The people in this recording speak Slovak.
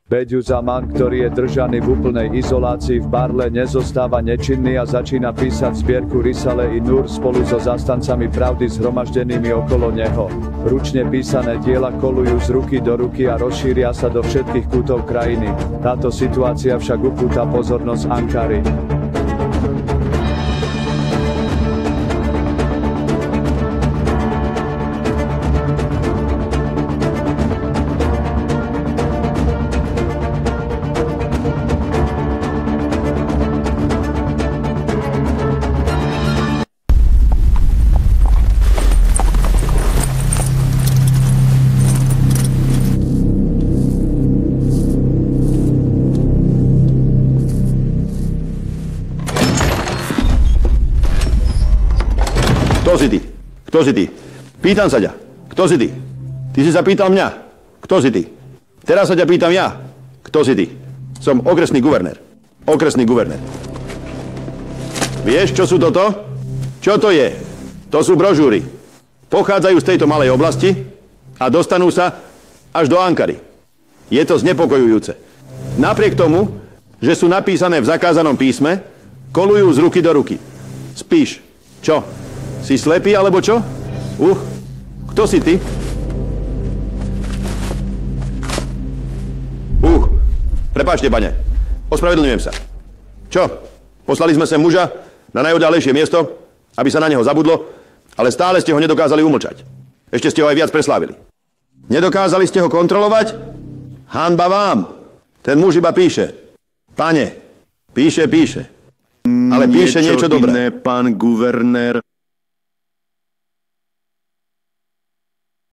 Beďu Zaman, ktorý je držaný v úplnej izolácii v Barle, nezostáva nečinný a začína písať zbierku Risale i Nur spolu so zastancami pravdy zhromaždenými okolo neho. Ručne písané diela kolujú z ruky do ruky a rozšíria sa do všetkých kútov krajiny. Táto situácia však upúta pozornosť Ankary. Kto si ty? Kto si ty? Pýtam sa ťa. Kto si ty? Ty si sa pýtal mňa. Kto si ty? Teraz sa ťa pýtam ja. Kto si ty? Som okresný guvernér. Okresný guvernér. Vieš, čo sú toto? Čo to je? To sú brožúry. Pochádzajú z tejto malej oblasti a dostanú sa až do Ankary. Je to znepokojujúce. Napriek tomu, že sú napísané v zakázanom písme, kolujú z ruky do ruky. Spíš. Čo? Si slepý, alebo čo? Kto si ty? Prepáčte, pane. Ospravedlňujem sa. Čo? Poslali sme sem muža na najodďalejšie miesto, aby sa na neho zabudlo, ale stále ste ho nedokázali umlčať. Ešte ste ho aj viac preslávili. Nedokázali ste ho kontrolovať? Hanba vám. Ten muž iba píše. Pane, píše. Ale píše niečo dobré. Iné, pán guvernér.